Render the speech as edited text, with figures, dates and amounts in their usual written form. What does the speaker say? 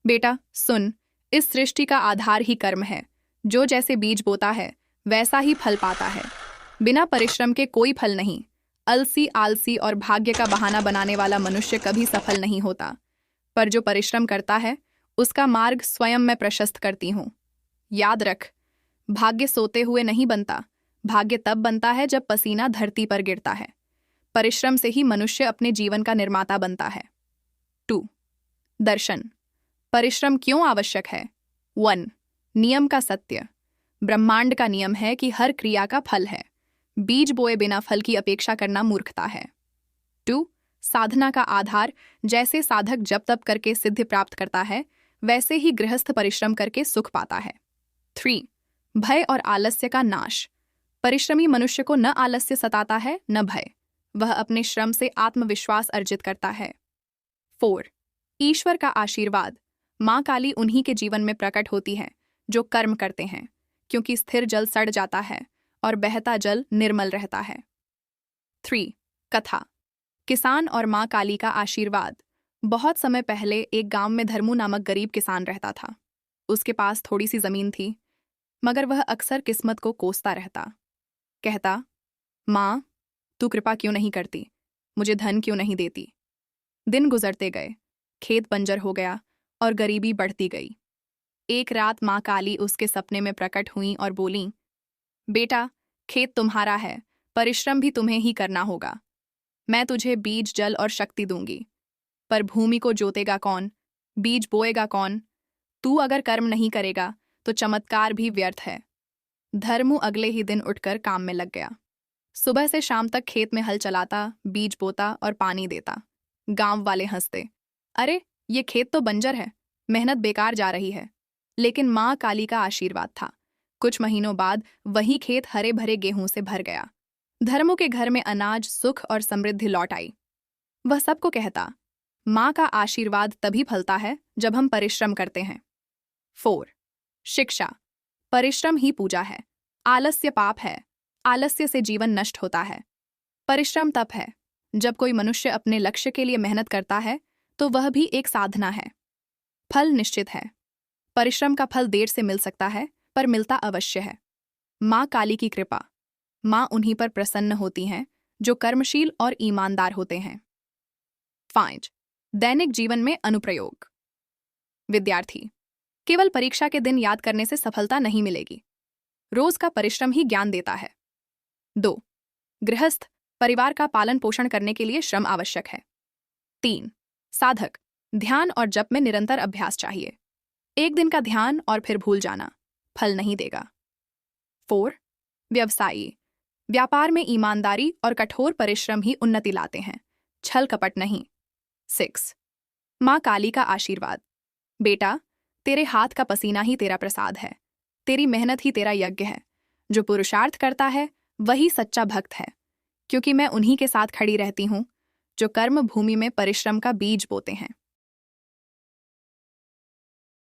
बेटा सुन, इस सृष्टि का आधार ही कर्म है। जो जैसे बीज बोता है वैसा ही फल पाता है। बिना परिश्रम के कोई फल नहीं। अलसी, आलसी और भाग्य का बहाना बनाने वाला मनुष्य कभी सफल नहीं होता। पर जो परिश्रम करता है उसका मार्ग स्वयं मैं प्रशस्त करती हूँ। याद रख, भाग्य सोते हुए नहीं बनता। भाग्य तब बनता है जब पसीना धरती पर गिरता है। परिश्रम से ही मनुष्य अपने जीवन का निर्माता बनता है। 2. दर्शन। परिश्रम क्यों आवश्यक है? 1. नियम का सत्य। ब्रह्मांड का नियम है कि हर क्रिया का फल है। बीज बोए बिना फल की अपेक्षा करना मूर्खता है। 2. साधना का आधार। जैसे साधक जप तप करके सिद्धि प्राप्त करता है वैसे ही गृहस्थ परिश्रम करके सुख पाता है। 3. भय और आलस्य का नाश। परिश्रमी मनुष्य को न आलस्य सताता है न भय। वह अपने श्रम से आत्मविश्वास अर्जित करता है। 4. ईश्वर का आशीर्वाद। माँ काली उन्हीं के जीवन में प्रकट होती है जो कर्म करते हैं, क्योंकि स्थिर जल सड़ जाता है और बहता जल निर्मल रहता है। 3. कथा। किसान और माँ काली का आशीर्वाद। बहुत समय पहले एक गांव में धर्मू नामक गरीब किसान रहता था। उसके पास थोड़ी सी जमीन थी, मगर वह अक्सर किस्मत को कोसता रहता। कहता, माँ, तू कृपा क्यों नहीं करती? मुझे धन क्यों नहीं देती? दिन गुजरते गए, खेत बंजर हो गया और गरीबी बढ़ती गई। एक रात माँ काली उसके सपने में प्रकट हुई और बोलीं, बेटा, खेत तुम्हारा है, परिश्रम भी तुम्हें ही करना होगा। मैं तुझे बीज, जल और शक्ति दूंगी, पर भूमि को जोतेगा कौन? बीज बोएगा कौन? तू अगर कर्म नहीं करेगा तो चमत्कार भी व्यर्थ है। धर्मू अगले ही दिन उठकर काम में लग गया। सुबह से शाम तक खेत में हल चलाता, बीज बोता और पानी देता। गांव वाले हंसते, अरे ये खेत तो बंजर है, मेहनत बेकार जा रही है। लेकिन माँ काली का आशीर्वाद था। कुछ महीनों बाद वही खेत हरे भरे गेहूं से भर गया। धर्मू के घर में अनाज, सुख और समृद्धि लौट आई। वह सबको कहता, माँ का आशीर्वाद तभी फलता है जब हम परिश्रम करते हैं। 4. शिक्षा। परिश्रम ही पूजा है। आलस्य पाप है। आलस्य से जीवन नष्ट होता है। परिश्रम तप है। जब कोई मनुष्य अपने लक्ष्य के लिए मेहनत करता है तो वह भी एक साधना है। फल निश्चित है। परिश्रम का फल देर से मिल सकता है, पर मिलता अवश्य है। माँ काली की कृपा। माँ उन्हीं पर प्रसन्न होती हैं जो कर्मशील और ईमानदार होते हैं। 5. दैनिक जीवन में अनुप्रयोग। विद्यार्थी, केवल परीक्षा के दिन याद करने से सफलता नहीं मिलेगी। रोज का परिश्रम ही ज्ञान देता है। 2. गृहस्थ, परिवार का पालन पोषण करने के लिए श्रम आवश्यक है। 3. साधक, ध्यान और जप में निरंतर अभ्यास चाहिए। एक दिन का ध्यान और फिर भूल जाना फल नहीं देगा। 4. व्यवसायी, व्यापार में ईमानदारी और कठोर परिश्रम ही उन्नति लाते हैं, छल कपट नहीं। 6. माँ काली का आशीर्वाद। बेटा, तेरे हाथ का पसीना ही तेरा प्रसाद है। तेरी मेहनत ही तेरा यज्ञ है। जो पुरुषार्थ करता है वही सच्चा भक्त है, क्योंकि मैं उन्हीं के साथ खड़ी रहती हूँ जो कर्म भूमि में परिश्रम का बीज बोते हैं।